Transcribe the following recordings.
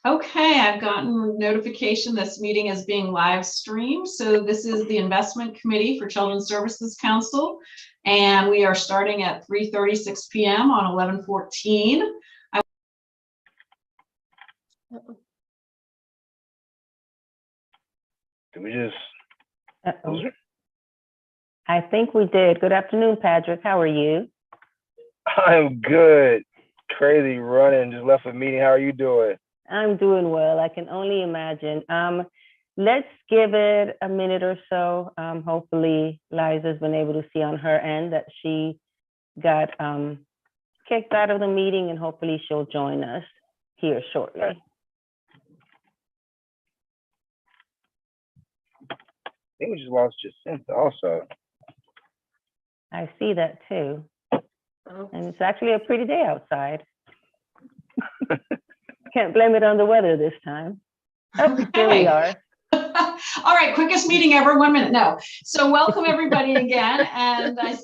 Okay, I've gotten notification this meeting is being live streamed. So this is the Investment Committee for Children's Services Council, and we are starting at 3:36 p.m. on 11/14. Did we just? I think we did. Good afternoon, Patrick. How are you? I'm good. Crazy running. Just left a meeting. How are you doing? I'm doing well. I can only imagine. Let's give it a minute or so. Hopefully, Liza's been able to see on her end that she got kicked out of the meeting, and hopefully she'll join us here shortly. I think we just lost Jacinta also. I see that too. And it's actually a pretty day outside. Can't blame it on the weather this time. Oh, there we are. All right, quickest meeting ever, 1 minute. No. So welcome everybody again. And I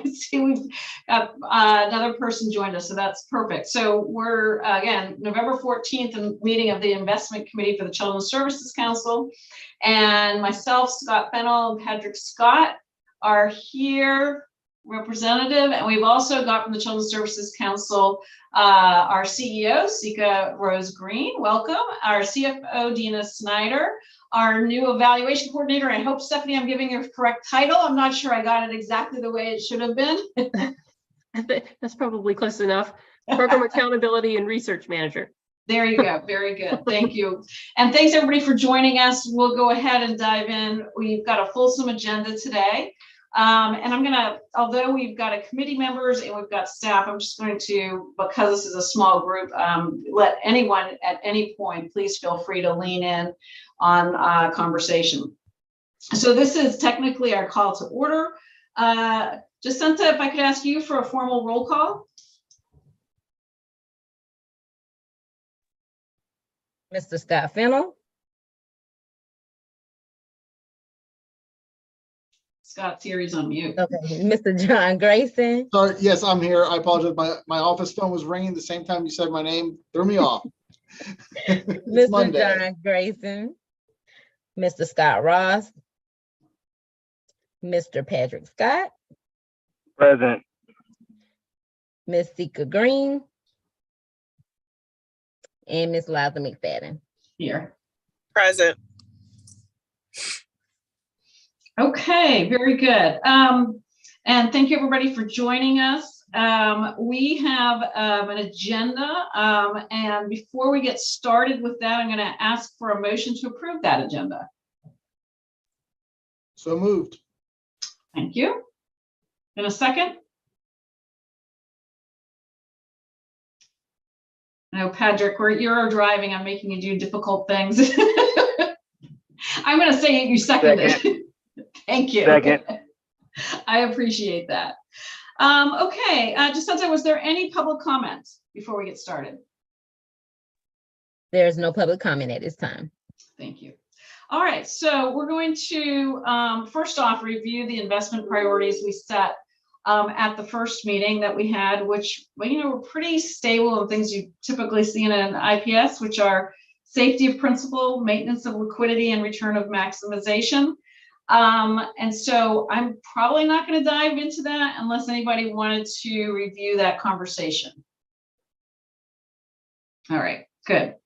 see we've got another person joined us, so that's perfect. So we're, again, November 14th, a meeting of the Investment Committee for the Children's Services Council. And myself, Scott Fennell, and Patrick Scott are here, representative. And we've also got from the Children's Services Council, our CEO, Sika Rose Green, welcome. Our CFO, Dina Snyder, our new evaluation coordinator. I hope, Stephanie, I'm giving you a correct title. I'm not sure I got it exactly the way it should have been. I think that's probably close enough. Program Accountability and Research Manager. There you go. Very good. Thank you. And thanks everybody for joining us. We'll go ahead and dive in. We've got a fulsome agenda today. And I'm gonna, although we've got a committee members and we've got staff, I'm just going to, because this is a small group, let anyone at any point, please feel free to lean in on conversation. So this is technically our call to order. Jacinta, if I could ask you for a formal roll call. Mr. Scott Fennell. Scott's here, he's on mute. Okay, Mr. John Grayson. Sorry, yes, I'm here. I apologize. My office phone was ringing the same time you said my name. Threw me off. Mr. Monday. John Grayson. Mr. Scott Ross. Mr. Patrick Scott. Present. Ms. Sika Green. And Ms. Liza McFadden. Here. Present. Okay, very good. And thank you everybody for joining us. We have an agenda, and before we get started with that, I'm going to ask for a motion to approve that agenda. So moved. Thank you. In a second. No, Patrick, you're driving. I'm making you do difficult things. I'm going to say you seconded. Second. Thank you. Second. I appreciate that. Okay, Jacinta, was there any public comments before we get started? There's no public comment at this time. Thank you. All right, so we're going to first off review the investment priorities we set at the first meeting that we had, which, you know, were pretty stable and things you typically see in an IPS, which are safety of principal, maintenance of liquidity, and return of maximization. And so I'm probably not going to dive into that unless anybody wanted to review that conversation. All right, good.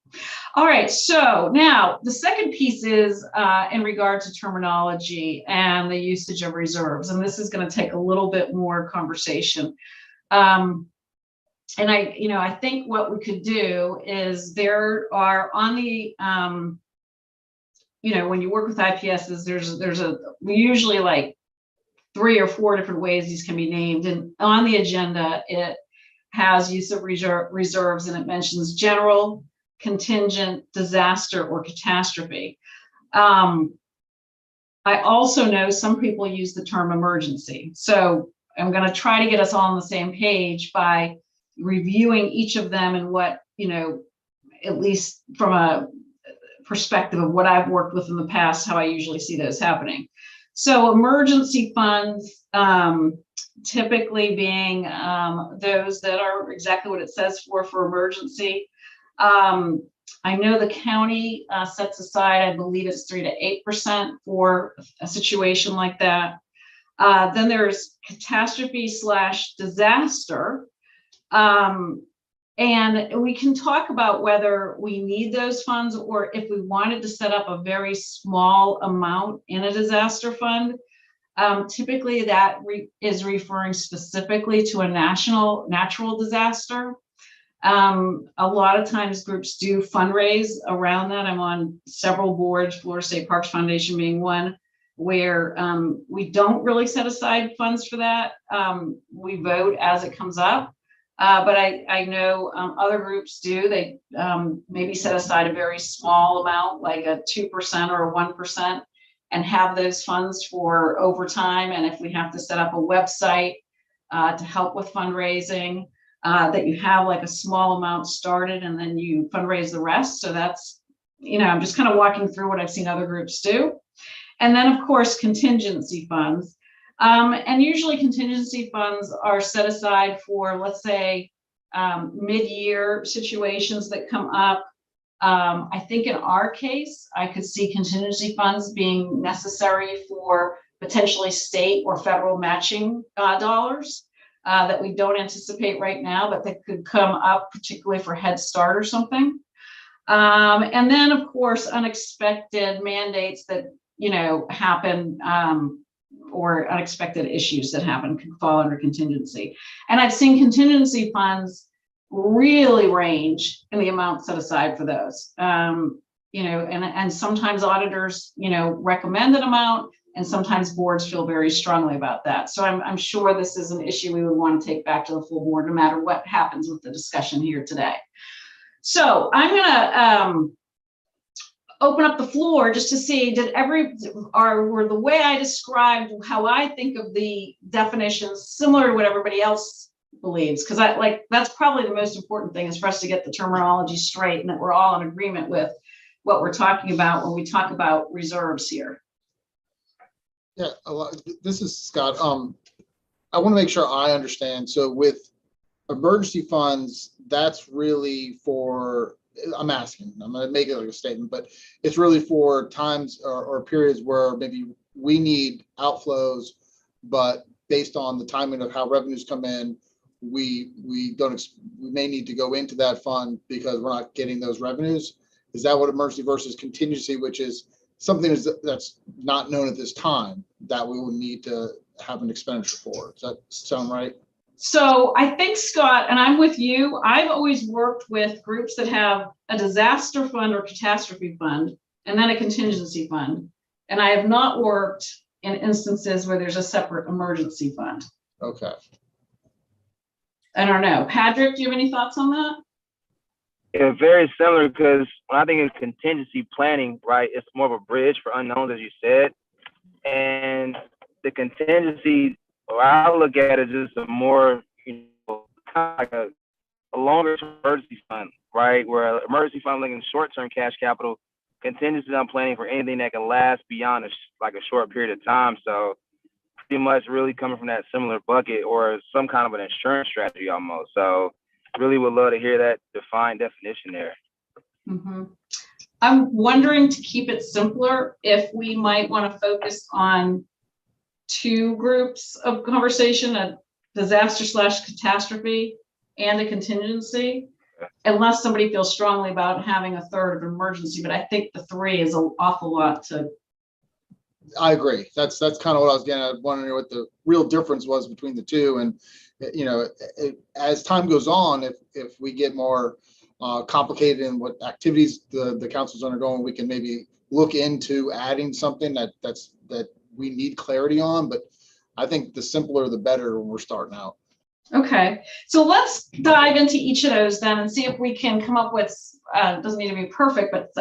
All right, so now the second piece is in regard to terminology and the usage of reserves, and this is going to take a little bit more conversation. And I think what we could do is there are on the when you work with IPSs, there's usually like 3 or 4 different ways these can be named. And on the agenda, it has use of reserves, and it mentions general, contingent, disaster, or catastrophe. I also know some people use the term emergency. So I'm going to try to get us all on the same page by reviewing each of them and what, at least from a perspective of what I've worked with in the past, how I usually see those happening. So emergency funds, typically being those that are exactly what it says for emergency. I know the county sets aside, I believe it's 3 to 8% for a situation like that. Then there's catastrophe / disaster. And we can talk about whether we need those funds or if we wanted to set up a very small amount in a disaster fund. Typically that is referring specifically to a natural disaster. A lot of times groups do fundraise around that. I'm on several boards, Florida State Parks Foundation being one, where we don't really set aside funds for that. We vote as it comes up. But I know other groups do. They maybe set aside a very small amount, like a 2% or a 1%, and have those funds for overtime. And if we have to set up a website to help with fundraising, that you have like a small amount started and then you fundraise the rest. So that's, I'm just kind of walking through what I've seen other groups do. And then of course, contingency funds. And usually contingency funds are set aside for, let's say, mid-year situations that come up. I think in our case, I could see contingency funds being necessary for potentially state or federal matching dollars that we don't anticipate right now, but that could come up particularly for Head Start or something. And then of course, unexpected mandates that, happen, or unexpected issues that happen can fall under contingency. And I've seen contingency funds really range in the amount set aside for those. And sometimes auditors, recommend an amount, and sometimes boards feel very strongly about that. So I'm sure this is an issue we would want to take back to the full board, no matter what happens with the discussion here today. So I'm gonna open up the floor just to see, were the way I described how I think of the definitions similar to what everybody else believes? Because that's probably the most important thing, is for us to get the terminology straight and that we're all in agreement with what we're talking about when we talk about reserves here. Yeah, this is Scott. I want to make sure I understand. So with emergency funds, that's really for, I'm asking, I'm going to make it like a statement, but it's really for times or periods where maybe we need outflows, but based on the timing of how revenues come in, we may need to go into that fund because we're not getting those revenues. Is that what emergency versus contingency, which is something that's not known at this time, that we will need to have an expenditure for? Does that sound right? So I think, Scott, and I'm with you, I've always worked with groups that have a disaster fund or catastrophe fund, and then a contingency fund. And I have not worked in instances where there's a separate emergency fund. Okay. I don't know. Patrick, do you have any thoughts on that? Yeah, very similar, because when I think of contingency planning, right, it's more of a bridge for unknowns, as you said. And the contingency, or I look at it just a more, kind of like a longer emergency fund, right? Where emergency fund like in short-term cash capital, contingency I'm planning for anything that can last beyond a short period of time. So pretty much really coming from that similar bucket, or some kind of an insurance strategy almost. So really would love to hear that defined definition there. Mm-hmm. I'm wondering, to keep it simpler, if we might want to focus on two groups of conversation: a disaster / catastrophe and a contingency, unless somebody feels strongly about having a third of emergency. But I think the three is an awful lot to. I agree. That's kind of what I was getting at, wondering what the real difference was between the two. And, as time goes on, if we get more complicated in what activities the council's undergoing, we can maybe look into adding something that we need clarity on. But I think the simpler, the better when we're starting out. Okay, so let's dive into each of those then and see if we can come up with, doesn't need to be perfect, but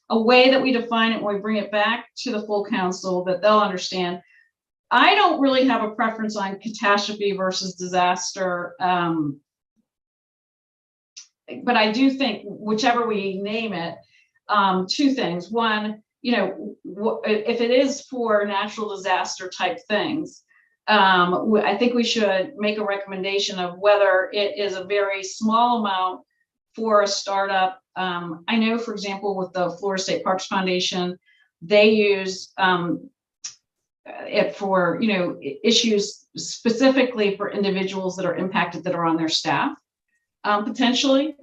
a way that we define it when we bring it back to the full council that they'll understand. I don't really have a preference on catastrophe versus disaster, but I do think whichever we name it, two things. One, if it is for natural disaster type things, I think we should make a recommendation of whether it is a very small amount for a startup. I know, for example, with the Florida State Parks Foundation, they use it for, issues specifically for individuals that are impacted that are on their staff, potentially.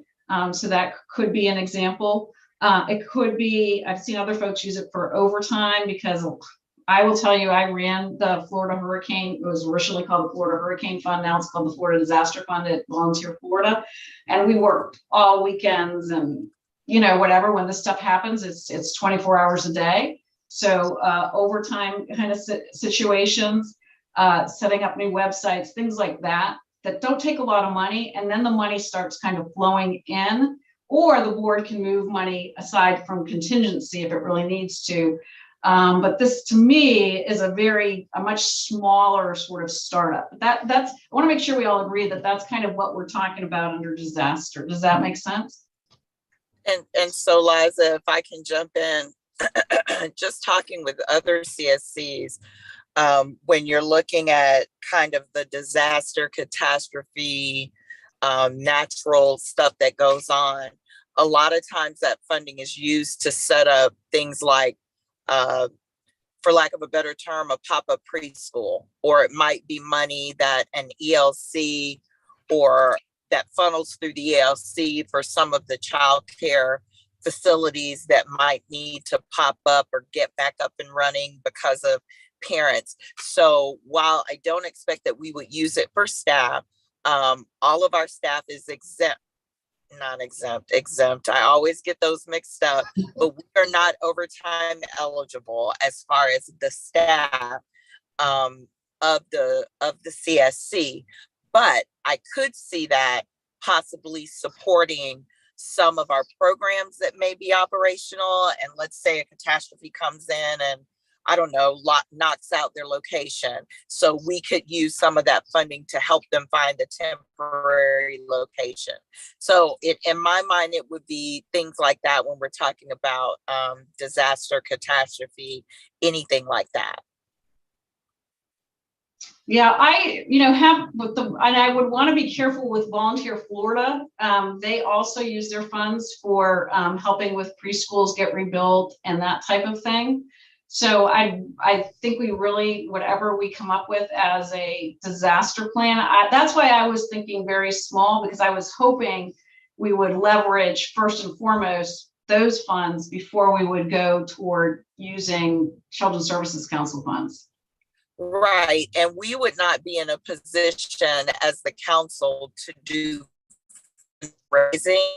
So that could be an example. It could be, I've seen other folks use it for overtime, because I will tell you, I ran the Florida Hurricane. It was originally called the Florida Hurricane Fund. Now it's called the Florida Disaster Fund at Volunteer Florida. And we worked all weekends and, whatever, when this stuff happens, it's 24 hours a day. So overtime kind of situations, setting up new websites, things like that don't take a lot of money. And then the money starts kind of flowing in, or the board can move money aside from contingency if it really needs to. But this, to me, is a much smaller sort of startup. That's, I want to make sure we all agree that that's kind of what we're talking about under disaster. Does that make sense? And so, Liza, if I can jump in, just talking with other CSCs, when you're looking at kind of the disaster, catastrophe, natural stuff that goes on, a lot of times that funding is used to set up things like, for lack of a better term, a pop-up preschool, or it might be money that an ELC or that funnels through the ELC for some of the childcare facilities that might need to pop up or get back up and running because of parents. So while I don't expect that we would use it for staff, all of our staff is exempt. I always get those mixed up, but we are not overtime eligible as far as the staff of the CSC. But I could see that possibly supporting some of our programs that may be operational. And let's say a catastrophe comes in and, I don't know, knocks out their location. So we could use some of that funding to help them find a temporary location. So in my mind, it would be things like that when we're talking about disaster, catastrophe, anything like that. Yeah, I, have with and I would want to be careful with Volunteer Florida. They also use their funds for helping with preschools get rebuilt and that type of thing. So I think we really, whatever we come up with as a disaster plan, that's why I was thinking very small, because I was hoping we would leverage first and foremost those funds before we would go toward using Children's Services Council funds. Right. And we would not be in a position as the council to do fundraising.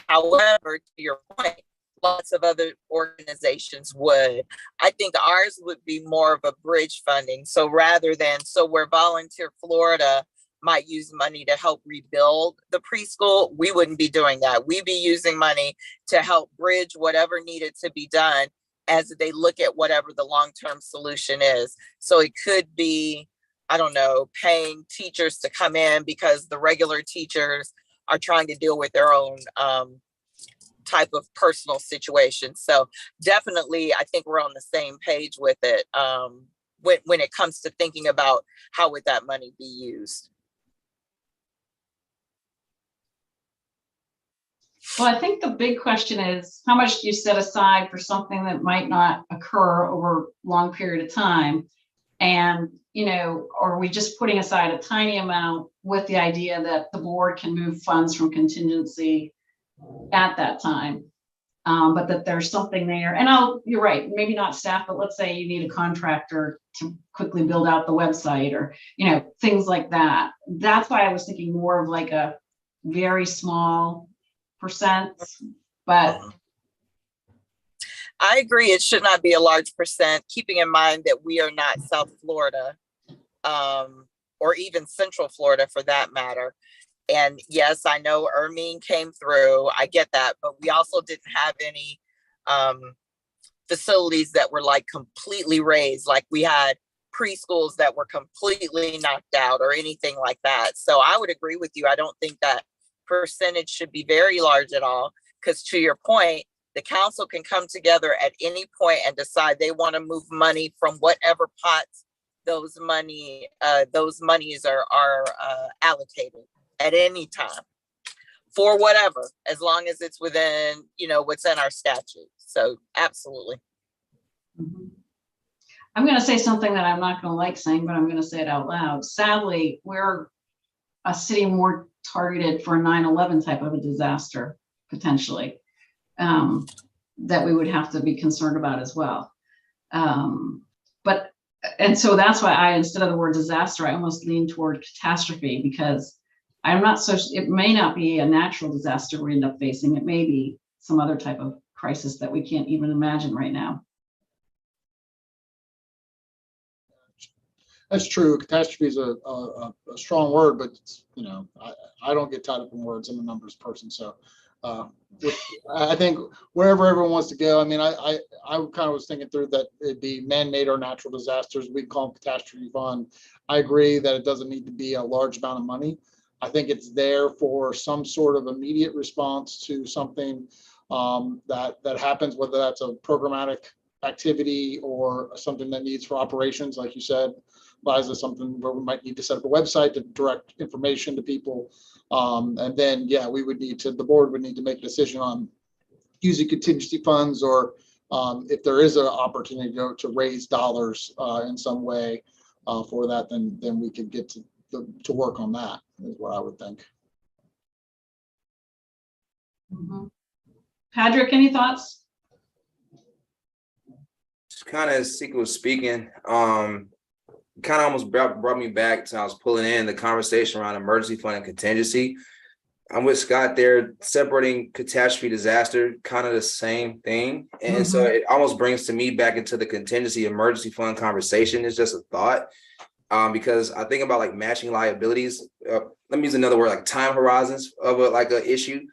However, to your point, lots of other organizations would. I think ours would be more of a bridge funding. So where Volunteer Florida might use money to help rebuild the preschool, we wouldn't be doing that. We'd be using money to help bridge whatever needed to be done as they look at whatever the long-term solution is. So it could be, I don't know, paying teachers to come in because the regular teachers are trying to deal with their own type of personal situation. So definitely, I think we're on the same page with it when it comes to thinking about how would that money be used. Well, I think the big question is, how much do you set aside for something that might not occur over a long period of time? And, or are we just putting aside a tiny amount with the idea that the board can move funds from contingency at that time? But that there's something there. And you're right, maybe not staff, but let's say you need a contractor to quickly build out the website or, things like that. That's why I was thinking more of like a very small percent, but I agree, it should not be a large percent, keeping in mind that we are not South Florida, or even Central Florida for that matter. And yes, I know Ermine came through, I get that, but we also didn't have any facilities that were like completely raised, like we had preschools that were completely knocked out or anything like that. So I would agree with you. I don't think that percentage should be very large at all, because to your point, the council can come together at any point and decide they want to move money from whatever pots those monies are allocated at any time. for whatever, as long as it's within, what's in our statute. So absolutely. Mhm. I'm going to say something that I'm not going to like saying, but I'm going to say it out loud. Sadly, we're a city more targeted for a 9/11 type of a disaster, potentially, that we would have to be concerned about as well. And so that's why instead of the word disaster, I almost lean toward catastrophe, because I'm not so, it may not be a natural disaster we end up facing. It may be some other type of crisis that we can't even imagine right now. That's true. Catastrophe is a strong word, but it's, I don't get tied up in words. I'm a numbers person. So I think wherever everyone wants to go, I mean, I kind of was thinking through that it'd be man-made or natural disasters. We call them catastrophe fund. I agree that it doesn't need to be a large amount of money. I think it's there for some sort of immediate response to something that happens, whether that's a programmatic activity or something that needs for operations, like you said. Liza, something where we might need to set up a website to direct information to people. And then, yeah, the board would need to make a decision on using contingency funds, or if there is an opportunity to raise dollars in some way for that, then we could get to work on that, is what I would think. Mhm. Patrick, any thoughts? Just kind of as Sika was speaking, kind of almost brought me back to I was pulling in the conversation around emergency fund and contingency. I'm with Scott there, separating catastrophe disaster, kind of the same thing. And so it almost brings to me back into the contingency emergency fund conversation. It's just a thought, because I think about like matching liabilities. Let me use another word, like time horizons of an issue.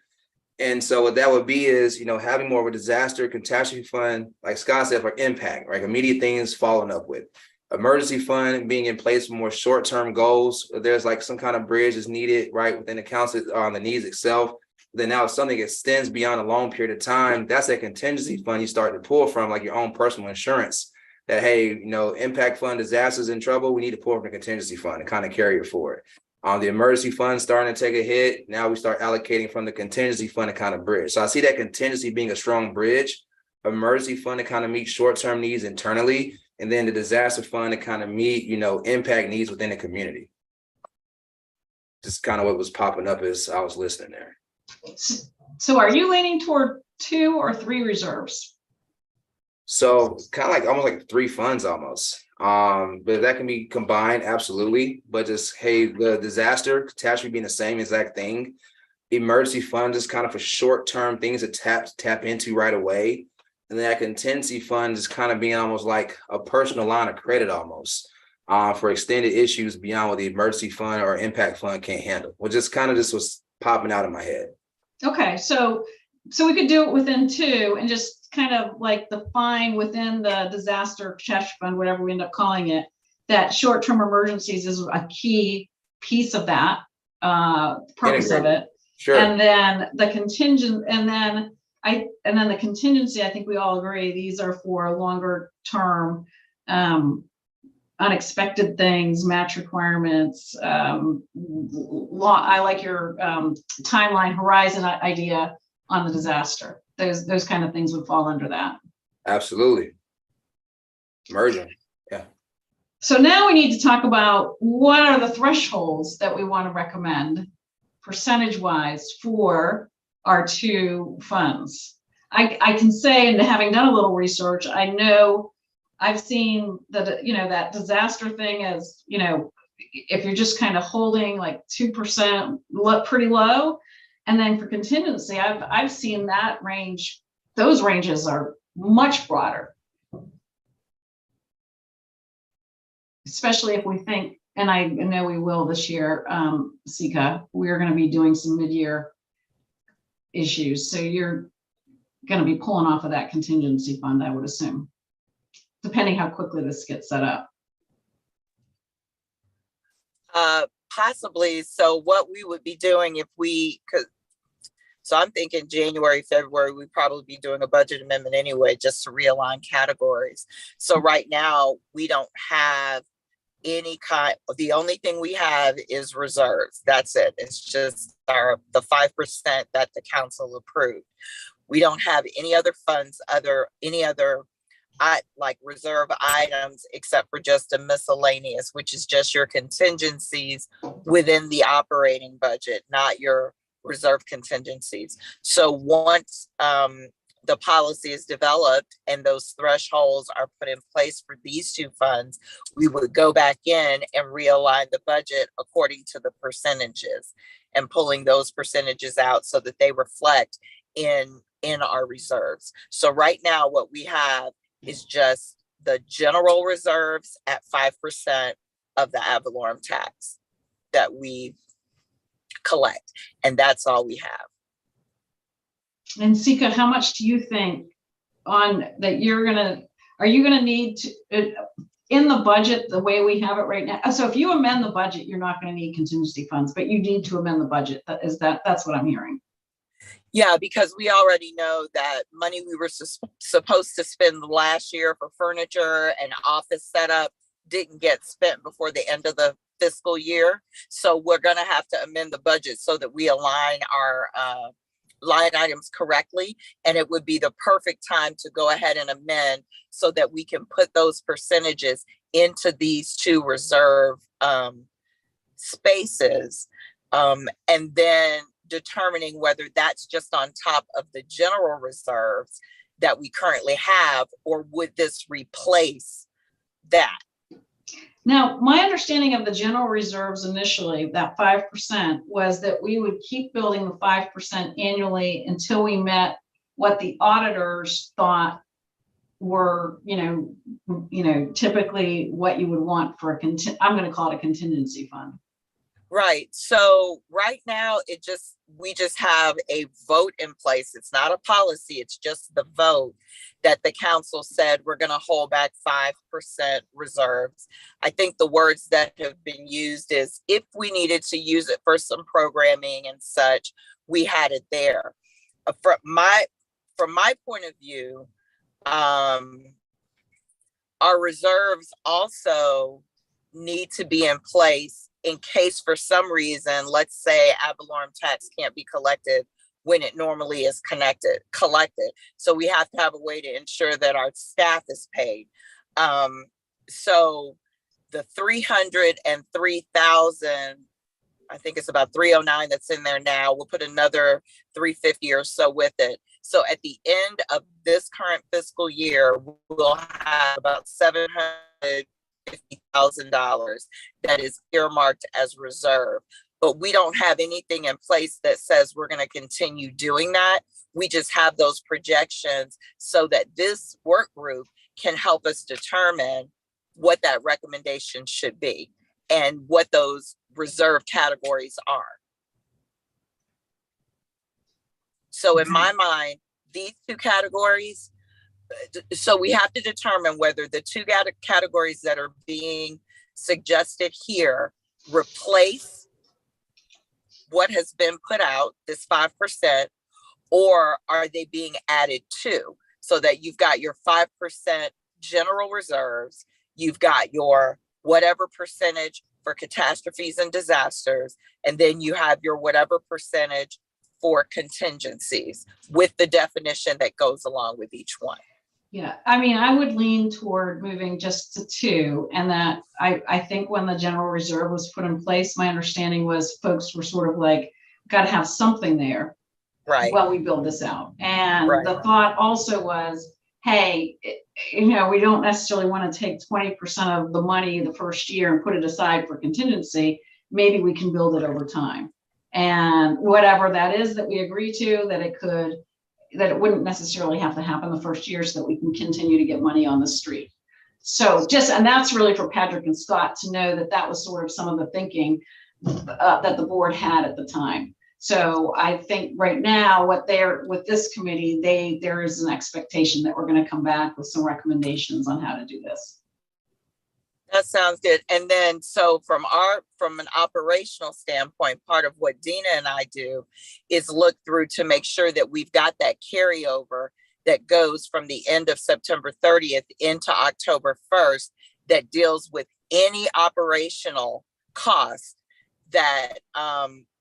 And so what that would be is, having more of a disaster catastrophe fund, like Scott said, for impact, right? Immediate things following up with. Emergency fund being in place for more short-term goals. There's like some kind of bridge is needed, right, within the council on the needs itself. Then now if something extends beyond a long period of time, that's a contingency fund you start to pull from, like your own personal insurance. That, hey, impact fund, disasters in trouble, we need to pull from the contingency fund and kind of carry it forward. The emergency fund starting to take a hit. Now we start allocating from the contingency fund to kind of bridge. So I see that contingency being a strong bridge. Emergency fund to kind of meet short-term needs internally. And then the disaster fund to kind of meet, impact needs within the community. Just kind of what was popping up as I was listening there. So are you leaning toward 2 or 3 reserves? So kind of like almost like 3 funds almost. But if that can be combined, absolutely. But just, hey, the disaster catastrophe being the same exact thing. Emergency fund is kind of for short-term things to tap into right away. And then that contingency fund is kind of being almost like a personal line of credit almost for extended issues beyond what the emergency fund or impact fund can't handle, which is kind of just was popping out of my head. Okay, so we could do it within 2 and just kind of like define within the disaster catastrophe fund, whatever we end up calling it, that short-term emergencies is a key piece of that purpose of it. Sure. And then the contingent, and then the contingency, I think we all agree, these are for longer term, unexpected things, match requirements. I like your timeline horizon idea on the disaster. Those kind of things would fall under that. Absolutely. Merging. Yeah. So now we need to talk about what are the thresholds that we want to recommend percentage wise for our 2 funds. I can say, and having done a little research, I know I've seen that, that disaster thing as, if you're just kind of holding like 2% pretty low. And then for contingency, I've seen that range, those ranges are much broader. Especially if we think, and I know we will this year, Sika, we're going to be doing some mid-year issues. So you're going to be pulling off of that contingency fund, I would assume, depending how quickly this gets set up. Possibly. So what we would be doing so I'm thinking January, February, we'd probably be doing a budget amendment anyway, just to realign categories. So right now we don't have any kind. The only thing we have is reserves. That's it. It's just the 5% that the council approved. We don't have any other funds, any other like reserve items, except for just a miscellaneous, which is just your contingencies within the operating budget, not your reserve contingencies. So once the policy is developed and those thresholds are put in place for these two funds, we would go back in and realign the budget according to the percentages and pulling those percentages out so that they reflect in our reserves. So right now what we have is just the general reserves at 5% of the ad valorem tax that we collect, and that's all we have. And Sika, how much do you think on that are you gonna need to, in the budget, the way we have it right now? So if you amend the budget, you're not gonna need contingency funds, but you need to amend the budget. That's what I'm hearing. Yeah, because we already know that money we were supposed to spend last year for furniture and office setup didn't get spent before the end of the fiscal year. So we're going to have to amend the budget so that we align our line items correctly. And it would be the perfect time to go ahead and amend so that we can put those percentages into these two reserve spaces. And then determining whether that's just on top of the general reserves that we currently have, or would this replace that? Now, my understanding of the general reserves initially, that 5%, was that we would keep building the 5% annually until we met what the auditors thought were, typically what you would want for I'm going to call it a contingency fund. Right. So right now, we just have a vote in place. It's not a policy. It's just the vote that the council said we're going to hold back 5% reserves. I think the words that have been used is if we needed to use it for some programming and such, we had it there. From my point of view, our reserves also need to be in place in case for some reason, let's say ad valorem tax can't be collected when it normally is collected. So we have to have a way to ensure that our staff is paid. So the 303,000, I think it's about 309 that's in there now. We'll put another 350 or so with it. So at the end of this current fiscal year, we'll have about $750,000 that is earmarked as reserve. But we don't have anything in place that says we're going to continue doing that. We just have those projections so that this work group can help us determine what that recommendation should be and what those reserve categories are. So in my mind, these two categories, so we have to determine whether the two categories that are being suggested here replace what has been put out, this 5%, or are they being added to, so that you've got your 5% general reserves, you've got your whatever percentage for catastrophes and disasters, and then you have your whatever percentage for contingencies with the definition that goes along with each one. Yeah, I mean, I would lean toward moving just to 2, and that I think when the general reserve was put in place, my understanding was folks were sort of like, got to have something there, right, while we build this out. And right, the thought also was, hey, we don't necessarily want to take 20% of the money the first year and put it aside for contingency. Maybe we can build it over time, and whatever that is that we agree to, that it wouldn't necessarily have to happen the first year, so that we can continue to get money on the street. So and that's really for Patrick and Scott to know that that was sort of some of the thinking that the board had at the time. So I think right now, with this committee, there is an expectation that we're going to come back with some recommendations on how to do this. That sounds good. And then, so from an operational standpoint, part of what Dina and I do is look through to make sure that we've got that carryover that goes from the end of September 30th into October 1st that deals with any operational cost that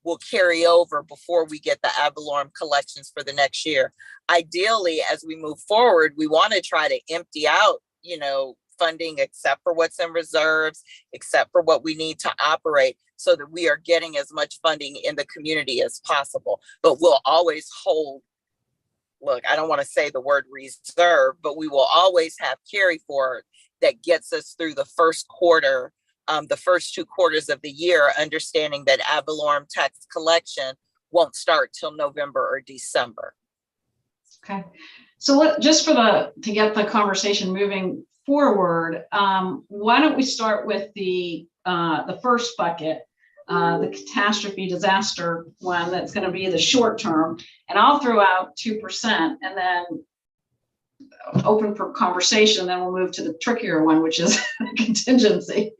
will carry over before we get the ad valorem collections for the next year. Ideally, as we move forward, we want to try to empty out, funding except for what's in reserves, except for what we need to operate, so that we are getting as much funding in the community as possible. But we'll always hold, look, I don't want to say the word reserve, but we will always have carry forward that gets us through the first quarter, the first 2 quarters of the year, understanding that ad valorem tax collection won't start till November or December. Okay, so just to get the conversation moving forward, why don't we start with the first bucket, the catastrophe disaster one that's going to be the short term, and I'll throw out 2% and then open for conversation. Then we'll move to the trickier one, which is contingency.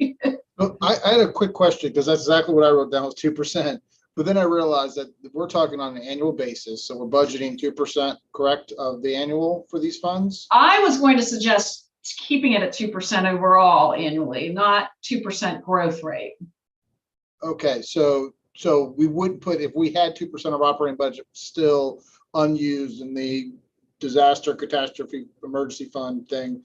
I had a quick question, because that's exactly what I wrote down was 2%. But then I realized that we're talking on an annual basis. So we're budgeting 2%, correct, of the annual for these funds? I was going to suggest keeping it at 2% overall annually, not 2% growth rate. Okay, so we would put, if we had 2% of operating budget still unused in the disaster catastrophe emergency fund thing,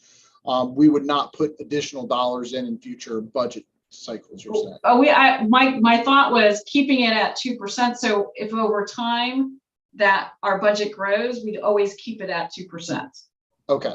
we would not put additional dollars in future budget cycles, you're saying? Oh, my thought was keeping it at 2%. So if over time that our budget grows, we'd always keep it at 2%. Okay.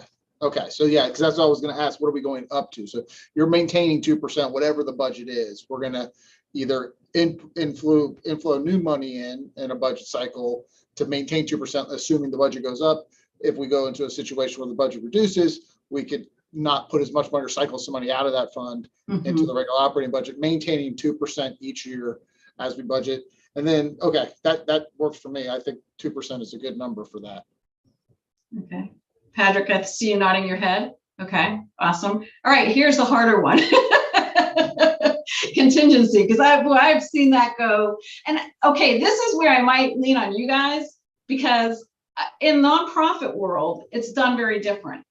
So yeah, because that's what I was going to ask. What are we going up to? So you're maintaining 2%, whatever the budget is. We're going to either inflow new money in a budget cycle to maintain 2%, assuming the budget goes up. If we go into a situation where the budget reduces, we could not put as much money or cycle some money out of that fund into the regular operating budget, maintaining 2% each year as we budget. And then, okay, that works for me. I think 2% is a good number for that. Okay. Patrick, I see you nodding your head. Okay, awesome. All right, here's the harder one. Contingency, because I've seen that go. And okay, this is where I might lean on you guys, because in nonprofit world, it's done very different,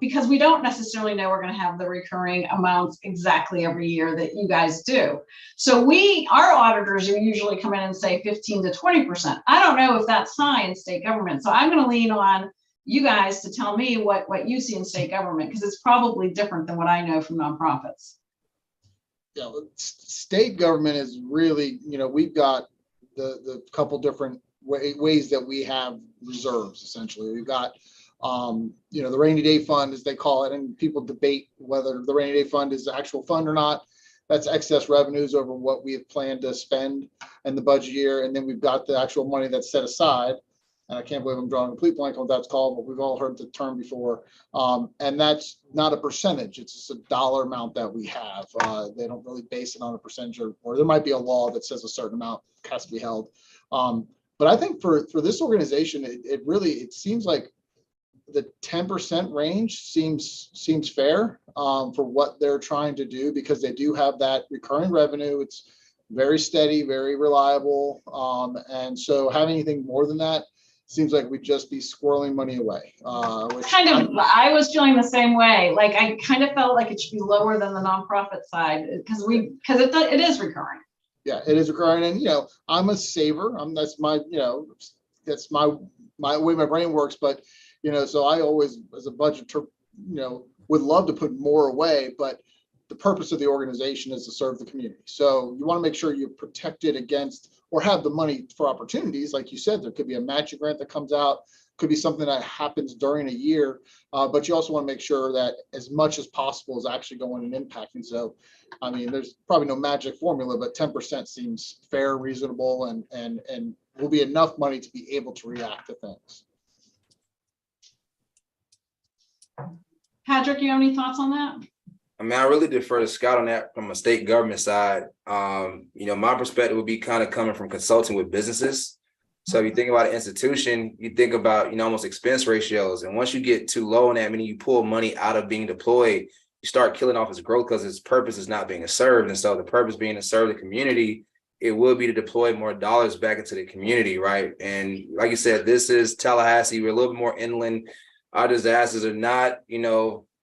because we don't necessarily know we're going to have the recurring amounts exactly every year that you guys do. So our auditors usually come in and say 15 to 20%. I don't know if that's high in state government. So I'm going to lean on you guys to tell me what you see in state government, because it's probably different than what I know from nonprofits. Yeah, state government is really, we've got the couple different ways that we have reserves. Essentially, we've got the rainy day fund, as they call it, and people debate whether the rainy day fund is the actual fund or not. That's excess revenues over what we have planned to spend in the budget year. And then we've got the actual money that's set aside. And I can't believe I'm drawing a complete blank on what that's called, but we've all heard the term before. And that's not a percentage. It's just a dollar amount that we have. They don't really base it on a percentage, or there might be a law that says a certain amount has to be held. But I think for this organization, it seems like the 10% range seems fair for what they're trying to do, because they do have that recurring revenue. It's very steady, very reliable. And so having anything more than that seems like we'd just be squirreling money away. I was feeling the same way. Like I kind of felt like it should be lower than the nonprofit side, because it is recurring. Yeah, it is recurring, and I'm a saver. That's my way my brain works. But so I always, as a budgeter, would love to put more away, but the purpose of the organization is to serve the community. So you want to make sure you're protected against, or have the money for opportunities. Like you said, there could be a matching grant that comes out, could be something that happens during a year, but you also want to make sure that as much as possible is actually going and impacting. So, I mean, there's probably no magic formula, but 10% seems fair, reasonable, and will be enough money to be able to react to things. Patrick, you have any thoughts on that? I mean, I really defer to Scott on that from a state government side. My perspective would be kind of coming from consulting with businesses. So if you think about an institution, you think about, almost expense ratios. And once you get too low on that, meaning you pull money out of being deployed, you start killing off its growth because its purpose is not being served. And so the purpose being to serve the community, it would be to deploy more dollars back into the community, right? And like you said, this is Tallahassee. We're a little bit more inland. Our disasters are not,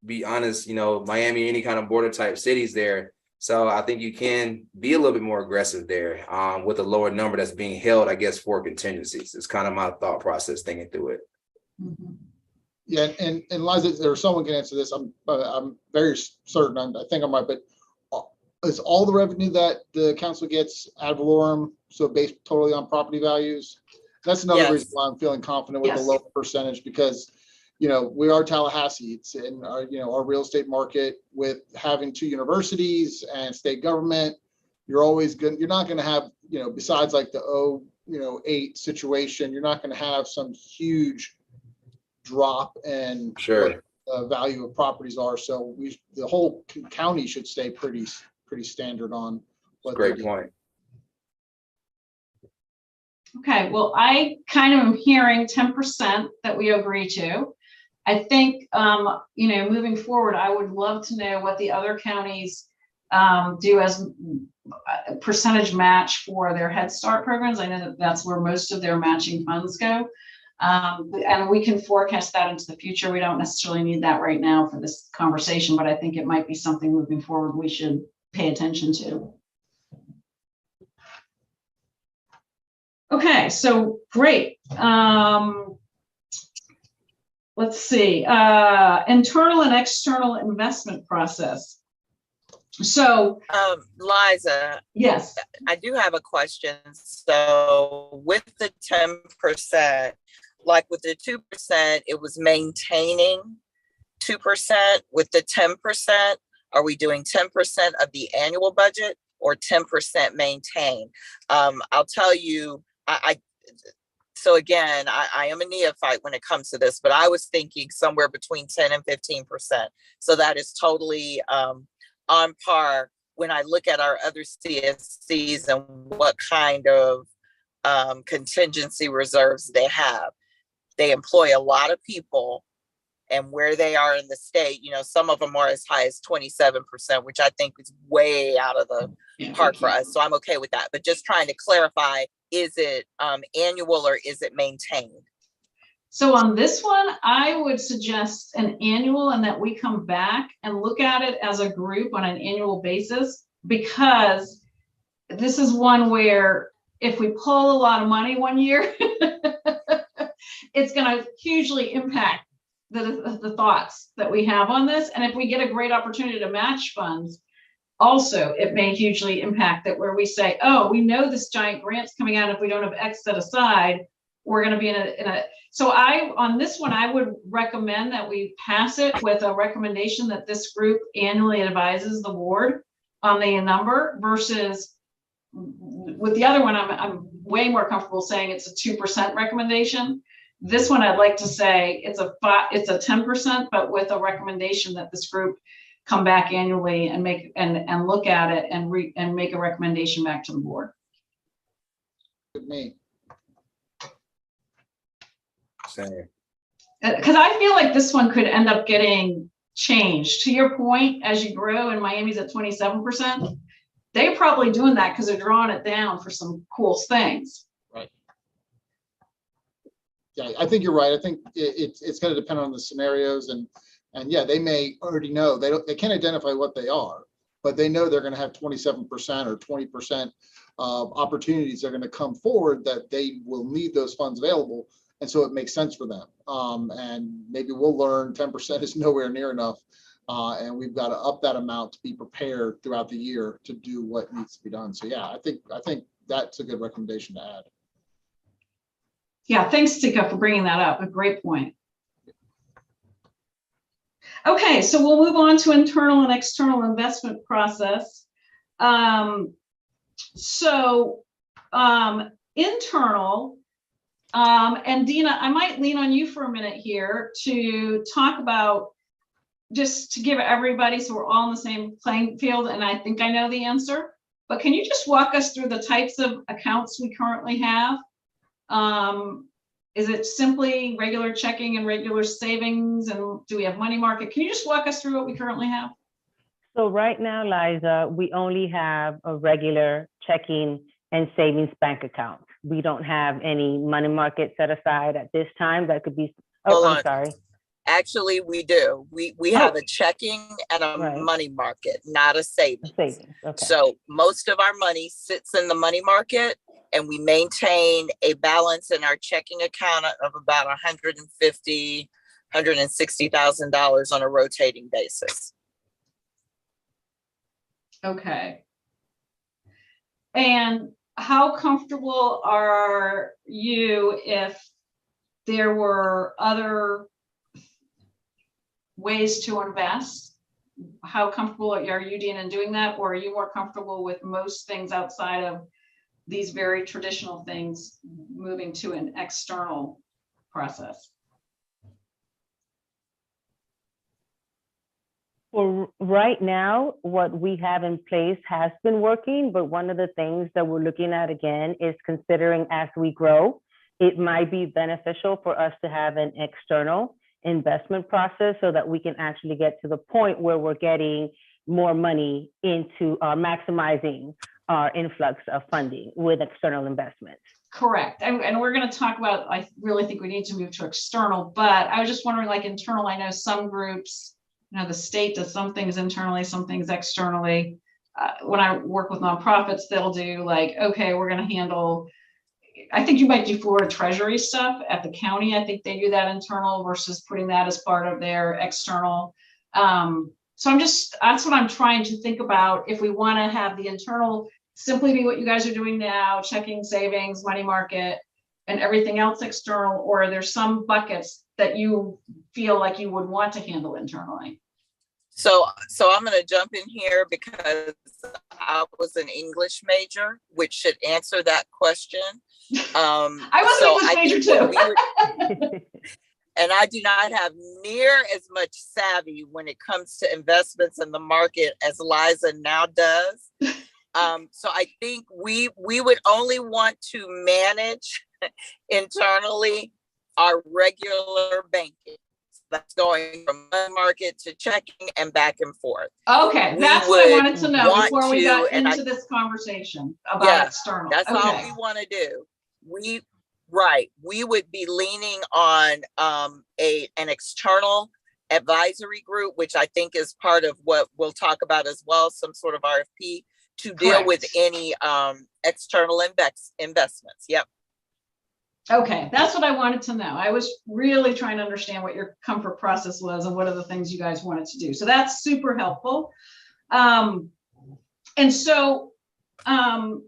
be honest, Miami, any kind of border type cities there. So I think you can be a little bit more aggressive there with a lower number that's being held, I guess, for contingencies. It's kind of my thought process thinking through it. Mhm. Yeah, and Liza, or someone can answer this. I'm very certain. I think I might, but is all the revenue that the council gets ad valorem, so based totally on property values? That's another Yes. reason why I'm feeling confident with the Yes. low percentage, because we are Tallahassee. It's in our, our real estate market with having 2 universities and state government. You're not going to have, besides like the 08 situation, you're not going to have some huge drop in Sure. what the value of properties are. So the whole county should stay pretty standard on what they Great do. point. Okay, well, I kind of am hearing 10% that we agree to. I think, moving forward, I would love to know what the other counties do as a percentage match for their Head Start programs. I know that that's where most of their matching funds go. And we can forecast that into the future. We don't necessarily need that right now for this conversation, but I think it might be something moving forward we should pay attention to. Okay, so great. Let's see, internal and external investment process. So, Liza, yes. I do have a question. So with the 10%, like with the 2%, it was maintaining 2%. With the 10%, are we doing 10% of the annual budget or 10% maintain? I'll tell you, so again, I am a neophyte when it comes to this, but I was thinking somewhere between 10 and 15%. So that is totally on par when I look at our other CSCs and what kind of contingency reserves they have. They employ a lot of people, and where they are in the state, some of them are as high as 27%, which I think is way out of the park for us. So I'm okay with that. But just trying to clarify, is it annual or is it maintained? So on this one, I would suggest an annual, and that we come back and look at it as a group on an annual basis, because this is one where if we pull a lot of money one year, it's going to hugely impact the thoughts that we have on this. And if we get a great opportunity to match funds, also, it may hugely impact that, where we say, oh, we know this giant grant's coming out. If we don't have X set aside, we're going to be in a, so on this one, I would recommend that we pass it with a recommendation that this group annually advises the board on the number, versus with the other one, I'm way more comfortable saying it's a 2% recommendation. This one, I'd like to say it's a 10%, but with a recommendation that this group come back annually and make and look at it and make a recommendation back to the board. With me. Same. Because I feel like this one could end up getting changed. To your point, as you grow, and Miami's at 27%, they're probably doing that because they're drawing it down for some cool things. Right. Yeah, I think you're right. I think it's going to depend on the scenarios, and yeah, they may already know they can't identify what they are, but they know they're going to have 27% or 20% opportunities that are going to come forward that they will need those funds available. And so it makes sense for them. And maybe we'll learn 10% is nowhere near enough. And we've got to up that amount to be prepared throughout the year to do what needs to be done. So yeah, I think that's a good recommendation to add. Yeah, thanks, Tika, for bringing that up. A great point. Okay, so we'll move on to internal and external investment process. Internal, and Dina, I might lean on you for a minute here to talk about, just to give everybody, so we're all on the same playing field, and I think I know the answer, but can you just walk us through the types of accounts we currently have? Is it simply regular checking and regular savings, and do we have money market? Can you just walk us through what we currently have? So right now, Liza, we only have a regular checking and savings bank account. We don't have any money market set aside at this time. That could be, oh, I'm sorry. Actually, we do. We have a checking and a Right. money market, not a savings. Savings, okay. So most of our money sits in the money market, and we maintain a balance in our checking account of about $160,000 on a rotating basis. Okay. And how comfortable are you if there were other ways to invest? How comfortable are you, Dean, in doing that? Or are you more comfortable with most things outside of these very traditional things moving to an external process? For right now, what we have in place has been working, but one of the things that we're looking at again is considering as we grow, it might be beneficial for us to have an external investment process so that we can actually get to the point where we're getting more money into maximizing our influx of funding with external investments. Correct. And we're going to talk about, I really think we need to move to external, but I was just wondering, like internal, I know some groups, you know, the state does some things internally, some things externally. When I work with nonprofits, they'll do like, okay, we're going to handle, I think you might do Florida Treasury stuff at the county. I think they do that internal versus putting that as part of their external. So that's what I'm trying to think about. If we want to have the internal simply be what you guys are doing now, checking, savings, money market, and everything else external, or there's some buckets that you feel like you would want to handle internally. So I'm going to jump in here because I was an English major, which should answer that question. I was an English major too. And I do not have near as much savvy when it comes to investments in the market as Liza now does. So I think we would only want to manage internally our regular banking. That's going from money market to checking and back and forth. Okay, that's what I wanted to know before we got into this conversation about external. That's all we want to do. We would be leaning on an external advisory group, which I think is part of what we'll talk about as well, some sort of RFP to deal with any external investments. Yep. Okay, that's what I wanted to know. I was really trying to understand what your comfort process was and what are the things you guys wanted to do. So that's super helpful. And so I'm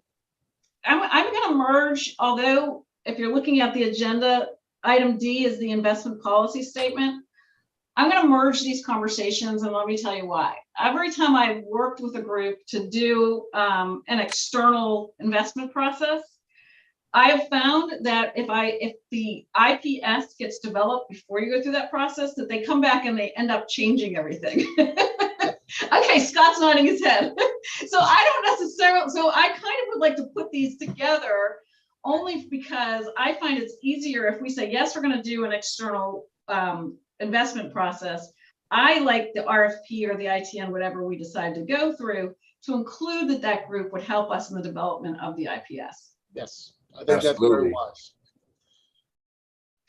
going to merge, although if you're looking at the agenda, item D is the investment policy statement. I'm going to merge these conversations, and let me tell you why. Every time I've worked with a group to do an external investment process, I have found that if the IPS gets developed before you go through that process, that they come back and they end up changing everything. Okay, Scott's nodding his head. So I don't necessarily, so I kind of would like to put these together only because I find it's easier if we say, yes, we're going to do an external investment process. I like the RFP or the ITN, whatever we decide to go through, to include that group would help us in the development of the IPS. Yes. I think that's very wise.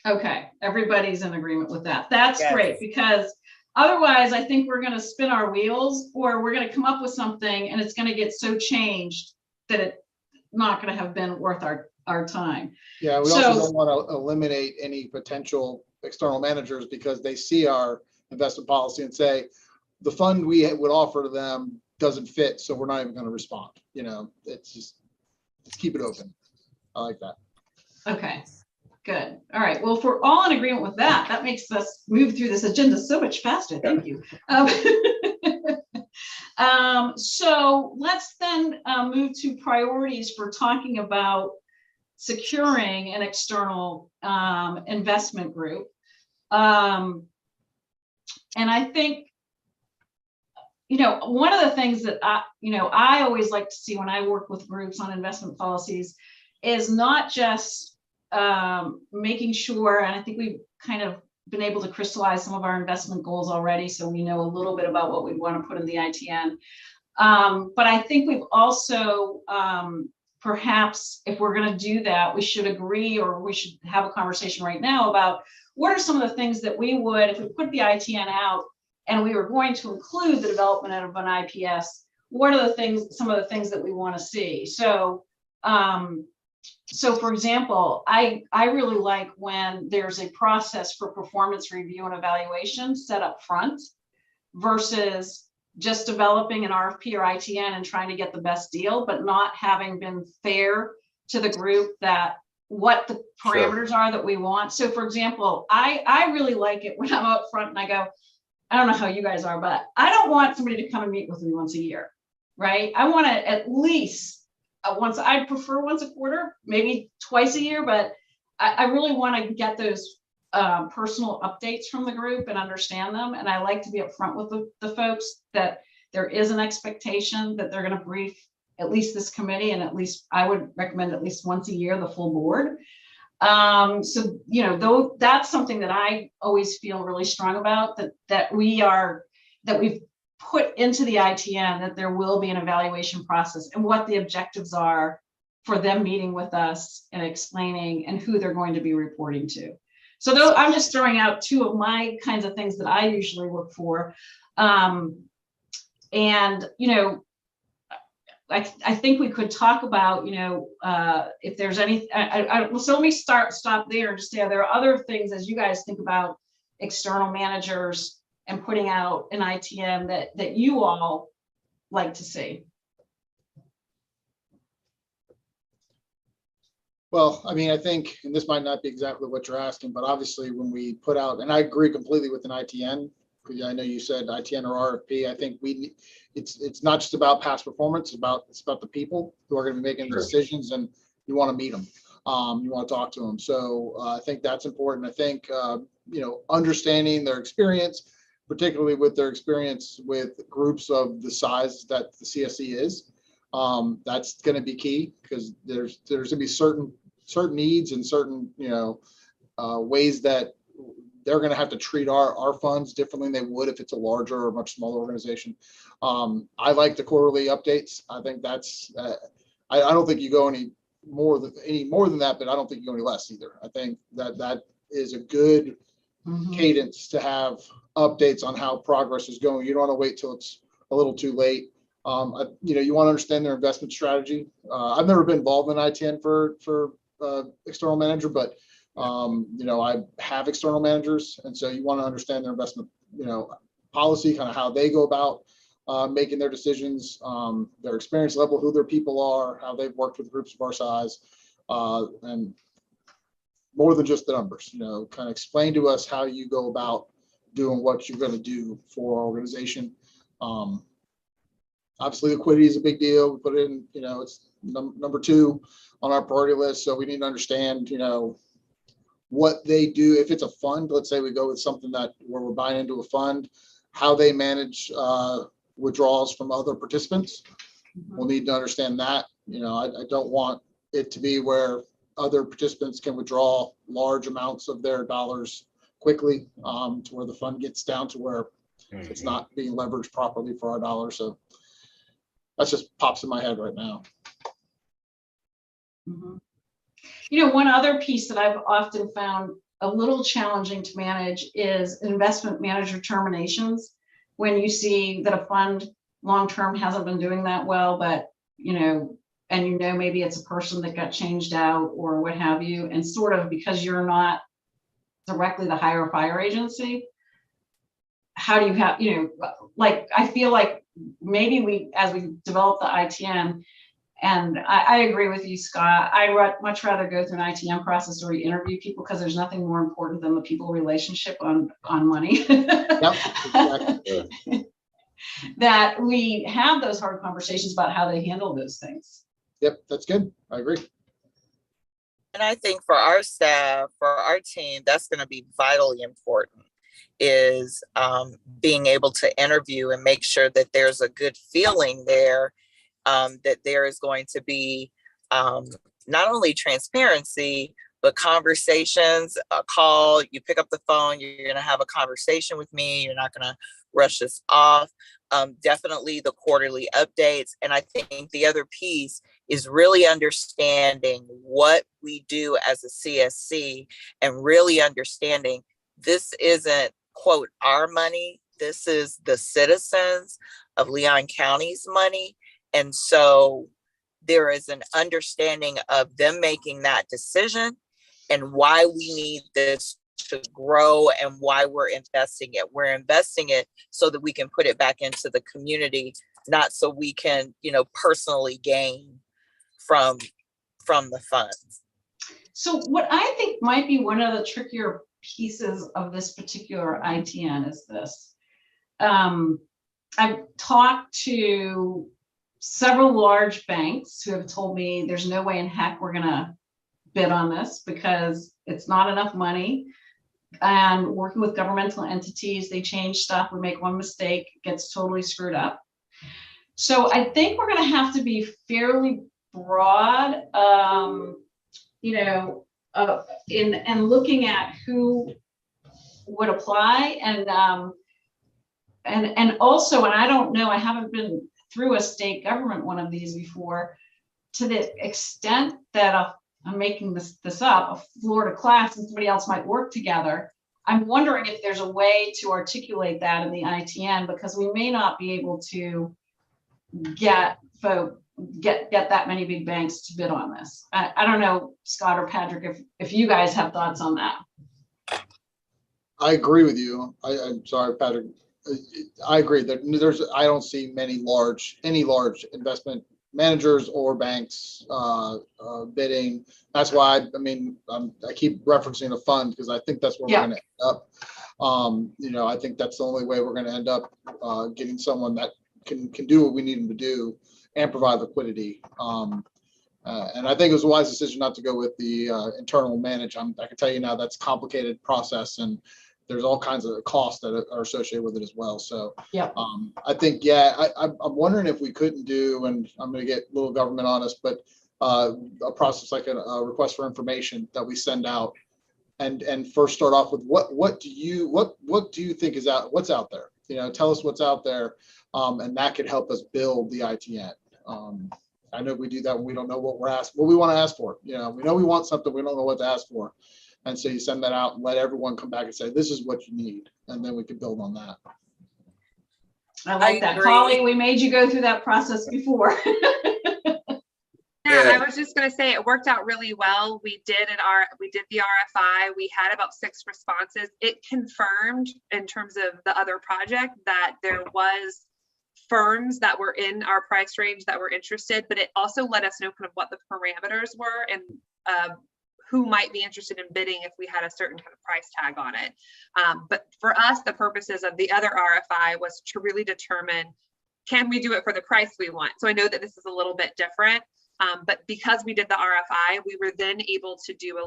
Okay, everybody's in agreement with that. That's great, because otherwise I think we're going to spin our wheels, or we're going to come up with something and it's going to get so changed that it's not going to have been worth our time. Yeah, we also don't want to eliminate any potential external managers because they see our investment policy and say the fund we would offer to them doesn't fit, so we're not even going to respond. You know, it's just, let's keep it open. I like that. Okay, good. All right. Well, if we're all in agreement with that, that makes us move through this agenda so much faster. Thank you. So let's then move to priorities for talking about securing an external investment group. And I think, you know, one of the things that I always like to see when I work with groups on investment policies is not just making sure, and I think we've kind of been able to crystallize some of our investment goals already, so we know a little bit about what we want to put in the ITN. But I think we've also perhaps if we're going to do that, we should agree, or we should have a conversation right now about what are some of the things that we would, if we put the ITN out and we were going to include the development of an IPS, what are the things, some of the things that we want to see? So, so for example, I really like when there's a process for performance review and evaluation set up front versus just developing an RFP or ITN and trying to get the best deal, but not having been fair to the group that what the parameters are that we want. So for example, I really like it when I'm out front and I go, I don't know how you guys are, but I don't want somebody to come and meet with me once a year, right? I want to at least once, I prefer once a quarter, maybe twice a year, but I really want to get those personal updates from the group and understand them. And I like to be upfront with the folks that there is an expectation that they're going to brief at least this committee, and at least I would recommend at least once a year, the full board. So, you know, though that's something that I always feel really strong about, that we've put into the ITN, that there will be an evaluation process and what the objectives are for them meeting with us and explaining and who they're going to be reporting to. So though I'm just throwing out two of my kinds of things that I usually look for. And, you know, I think we could talk about, you know, if there's any, so let me stop there and just say, there are other things as you guys think about external managers and putting out an ITM that you all like to see. Well, I mean, I think, and this might not be exactly what you're asking, but obviously when we put out, and I agree completely with an ITN, because I know you said ITN or RFP, I think it's not just about past performance, it's about the people who are going to be making decisions, and you want to meet them. You want to talk to them. So I think that's important. I think, you know, understanding their experience, particularly with their experience with groups of the size that the CSC is, that's going to be key, because there's going to be certain needs and certain, you know, ways that they're going to have to treat our funds differently than they would if it's a larger or much smaller organization. I like the quarterly updates. I think that's, I don't think you go any more than that, but I don't think you go any less either. I think that is a good cadence to have updates on how progress is going. You don't want to wait till it's a little too late. You know, you want to understand their investment strategy. I've never been involved in ITN for external manager, but you know, I have external managers, and so you want to understand their investment, you know, policy, kind of how they go about making their decisions, their experience level, who their people are, how they've worked with groups of our size, and more than just the numbers. You know, kind of explain to us how you go about doing what you're going to do for our organization. Obviously, liquidity is a big deal. We put it in, you know, it's number 2 on our priority list. So we need to understand, you know, what they do. If it's a fund, let's say we go with something that where we're buying into a fund, how they manage withdrawals from other participants. We'll need to understand that. You know, I don't want it to be where other participants can withdraw large amounts of their dollars quickly, to where the fund gets down to where it's not being leveraged properly for our dollars. So that just pops in my head right now. You know, one other piece that I've often found a little challenging to manage is investment manager terminations. When you see that a fund long-term hasn't been doing that well, but, you know, and you know, maybe it's a person that got changed out or what have you, and sort of because you're not directly the hire or fire agency, how do you have, you know, like, I feel like maybe as we develop the ITN, and I agree with you, Scott, I much rather go through an ITM process where you interview people, because there's nothing more important than the people relationship on money. Yep, exactly. That we have those hard conversations about how they handle those things. Yep, that's good. I agree. And I think for our staff, for our team, that's going to be vitally important, is being able to interview and make sure that there's a good feeling there, that there is going to be not only transparency, but conversations, a call, you pick up the phone, you're going to have a conversation with me. You're not going to rush us off. Definitely the quarterly updates. And I think the other piece is really understanding what we do as a CSC and really understanding this isn't, quote, our money. This is the citizens of Leon County's money. And so there is an understanding of them making that decision and why we need this to grow and why we're investing it. We're investing it so that we can put it back into the community, not so we can, personally gain from the funds. So what I think might be one of the trickier pieces of this particular ITN is this. I've talked to several large banks who have told me there's no way in heck we're gonna bid on this because it's not enough money. And working with governmental entities, they change stuff. We make one mistake, it gets totally screwed up. So I think we're gonna have to be fairly broad, in looking at who would apply and also, and I don't know, I haven't been through a state government one of these before, to the extent that I'm making this up, a Florida class and somebody else might work together. I'm wondering if there's a way to articulate that in the ITN, because we may not be able to get that many big banks to bid on this. I don't know, Scott or Patrick, if you guys have thoughts on that. I agree with you. I'm sorry, Patrick. I agree that I don't see any large investment managers or banks bidding. That's why I keep referencing a fund because I think that's where we're going to end up. I think that's the only way we're going to end up getting someone that can do what we need them to do and provide liquidity. And I think it was a wise decision not to go with the internal manage. I can tell you now that's a complicated process and there's all kinds of costs that are associated with it as well. So I think, I'm wondering if we couldn't do, and I'm going to get a little government on us, but a process like a request for information that we send out and first start off with what do you think is out, what's out there? Tell us what's out there. And that could help us build the ITN. I know we do that when we don't know what we want to ask for. We know we want something, we don't know what to ask for. And so you send that out and let everyone come back and say, this is what you need. And then we can build on that. I like that. Holly, we made you go through that process before. Yeah, I was just going to say it worked out really well. We did the RFI. We had about 6 responses. It confirmed in terms of the other project that there was firms that were in our price range that were interested, but it also let us know kind of what the parameters were and who might be interested in bidding if we had a certain kind of price tag on it. But for us, the purposes of the other RFI was to really determine, can we do it for the price we want? So I know that this is a little bit different, but because we did the RFI, we were then able to do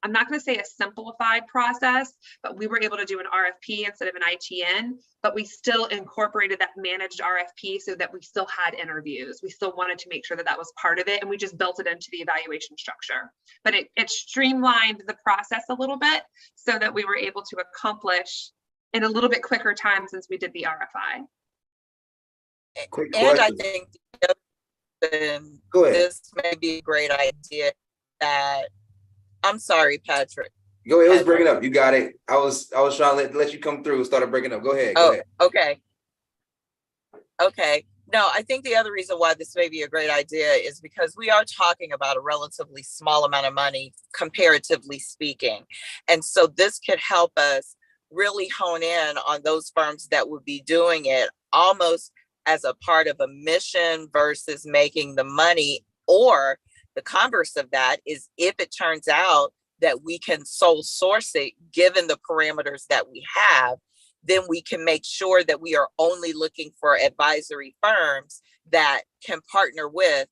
I'm not going to say a simplified process, but we were able to do an RFP instead of an ITN, but we still incorporated that managed RFP so that we still had interviews. We still wanted to make sure that that was part of it, and we just built it into the evaluation structure. But it streamlined the process a little bit so that we were able to accomplish in a little bit quicker time since we did the RFI. And I think this may be a great idea that, I'm sorry, Patrick. Go ahead, let's break it up. You got it. I was trying to let you come through, started breaking up. Go ahead. Go ahead. Okay. No, I think the other reason why this may be a great idea is because we are talking about a relatively small amount of money, comparatively speaking. And so this could help us really hone in on those firms that would be doing it almost as a part of a mission versus making the money. Or the converse of that is if it turns out that we can sole source it, given the parameters that we have, then we can make sure that we are only looking for advisory firms that can partner with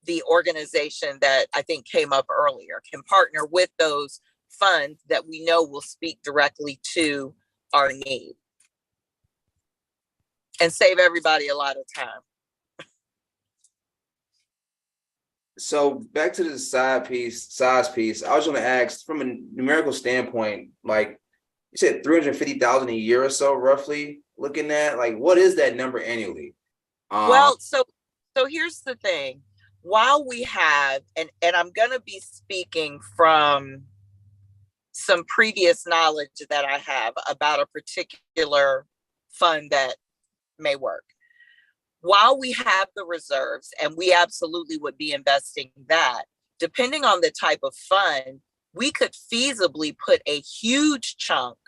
the organization that I think came up earlier, can partner with those funds that we know will speak directly to our need and save everybody a lot of time. So back to the size piece, I was going to ask from a numerical standpoint, like you said, 350,000 a year or so, roughly. Looking at like, what is that number annually? Well, so here's the thing. While we have, and I'm going to be speaking from some previous knowledge that I have about a particular fund that may work. While we have the reserves, and we absolutely would be investing that, depending on the type of fund, we could feasibly put a huge chunk,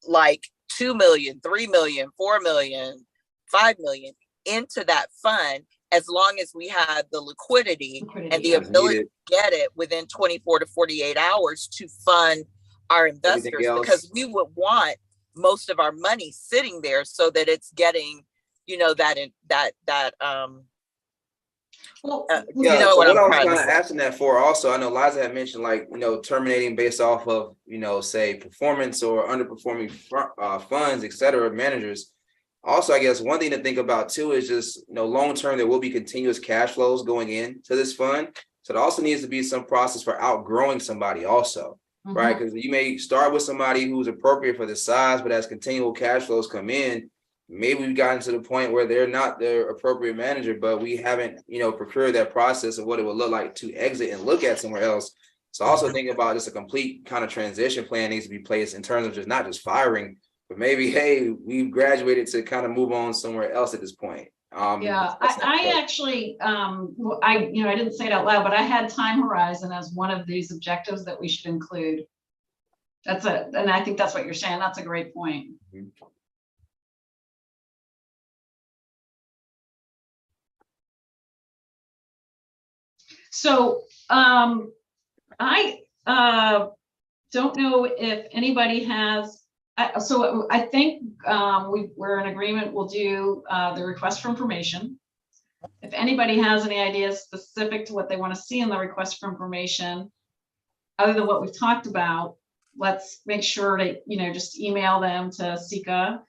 like 2 million, 3 million, 4 million, 5 million into that fund, as long as we have the liquidity and the ability to get it within 24 to 48 hours to fund our investors, because we would want most of our money sitting there so that it's getting, you know, Well, you know what what I I'm was trying kind to of say. asking that for also, I know Liza had mentioned like, you know, terminating based off of, you know, say performance or underperforming funds, et cetera, managers. Also, I guess one thing to think about too is just, you know, long term, there will be continuous cash flows going into this fund. So there also needs to be some process for outgrowing somebody also, right? Because you may start with somebody who's appropriate for the size, but as continual cash flows come in, maybe we've gotten to the point where they're not the appropriate manager, but we haven't, you know, procured that process of what it would look like to exit and look at somewhere else. So also think about just a complete kind of transition plan needs to be placed in terms of just not just firing, but maybe, hey, we've graduated to kind of move on somewhere else at this point. Yeah, I actually, I didn't say it out loud, but I had time horizon as one of these objectives that we should include. And I think that's what you're saying. That's a great point. So I don't know if anybody has, so I think we're in agreement, we'll do the request for information. If anybody has any ideas specific to what they want to see in the request for information, other than what we've talked about, let's make sure to, you know, just email them to Sika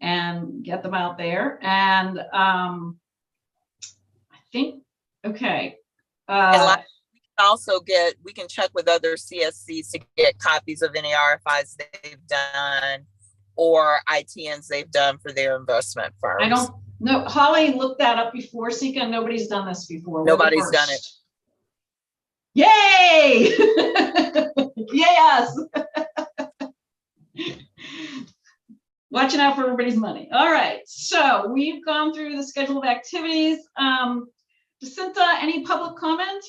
and get them out there. And I think, okay. And also we can check with other CSCs to get copies of any RFIs they've done or ITNs they've done for their investment firms. I don't know. Holly looked that up before, Sika. Nobody's done this before. Nobody's done it. Yay! Yes. Watching out for everybody's money. All right. So we've gone through the schedule of activities. Jacinta, any public comment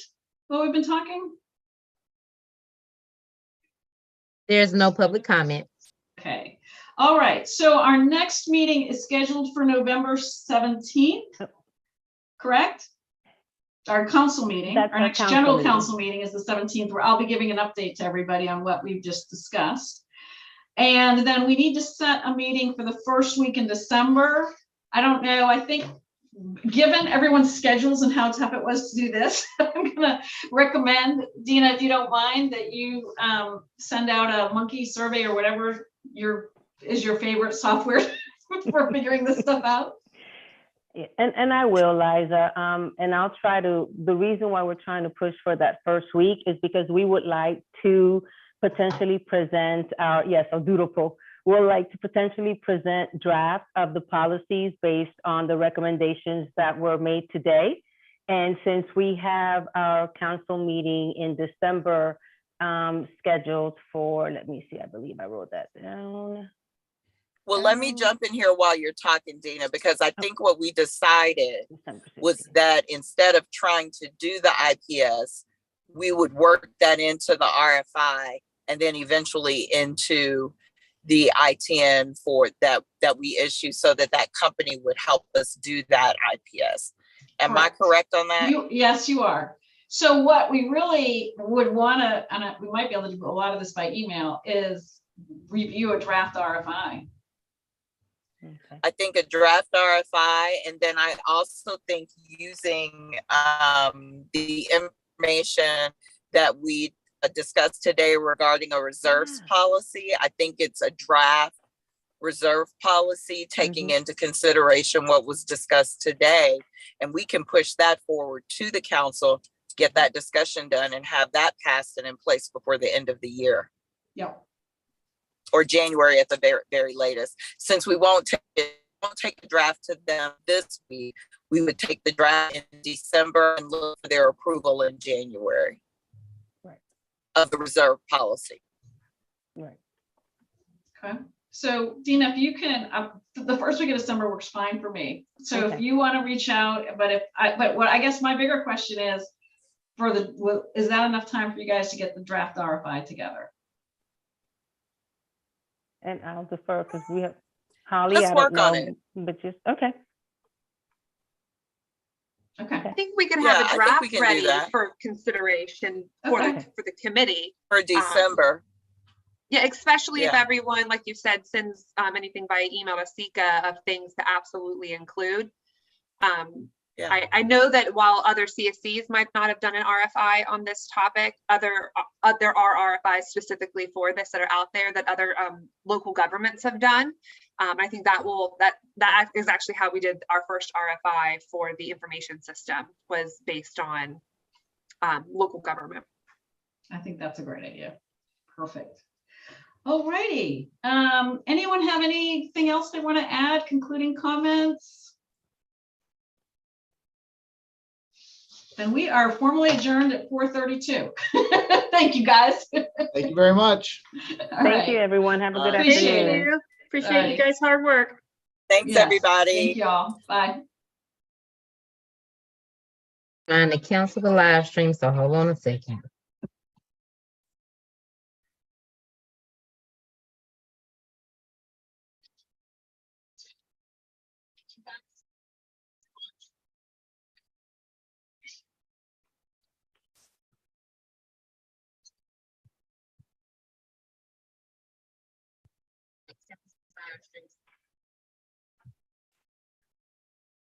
while we've been talking? There's no public comment. Okay. All right. So our next meeting is scheduled for November 17th, correct? Our council meeting, our next general council meeting is the 17th, where I'll be giving an update to everybody on what we've just discussed. And then we need to set a meeting for the first week in December. I don't know. I think given everyone's schedules and how tough it was to do this, I'm gonna recommend, Dina, if you don't mind, that you send out a monkey survey or whatever is your favorite software for figuring this stuff out. And I will, Liza, and I'll try to, the reason why we're trying to push for that first week is because we would like to potentially present our doodle poll. We'd like to potentially present drafts of the policies based on the recommendations that were made today. And since we have our council meeting in December scheduled for, let me see, I believe I wrote that down. Well, let me jump in here while you're talking, Dina, because I think what we decided was that instead of trying to do the IPS, we would work that into the RFI and then eventually into the ITN for that we issue, so that company would help us do that IPS. Am I correct on that? Yes, you are. So what we really would want to, and we might be able to do a lot of this by email, is review a draft RFI. Okay. I think a draft RFI, and then I also think using the information that we discussed today regarding a reserves policy. I think it's a draft reserve policy, taking into consideration what was discussed today. And we can push that forward to the council, get that discussion done and have that passed and in place before the end of the year. Yep. Or January at the very, very latest. Since we won't take the draft to them this week, we would take the draft in December and look for their approval in January. Right. Of the reserve policy. Right. Okay. So Dina, if you can, the first week of December works fine for me. So if you want to reach out, but what I guess my bigger question is, is that enough time for you guys to get the draft RFI together? And I'll defer because we have Holly. Let's I don't work know, on it. but just okay. Okay. I think we can Yeah, I have a think draft we can do ready that. for consideration for Okay. the committee. For December. Yeah, especially if Yeah. everyone, like you said, sends anything by email to Sika of things to absolutely include. Yeah. I know that while other CSCs might not have done an RFI on this topic, there are RFIs specifically for this that are out there that other local governments have done. I think that is actually how we did our first RFI for the information system, was based on local government. I think that's a great idea. Perfect. All righty. Anyone have anything else they want to add? Concluding comments? Then we are formally adjourned at 4:32. Thank you, guys. Thank you very much. Thank you, everyone. Have a good Appreciate afternoon. it. Appreciate you guys' hard work. Thanks, Yes. everybody. Thank y'all. Bye. Trying to cancel the live stream, so hold on a second. Live stream.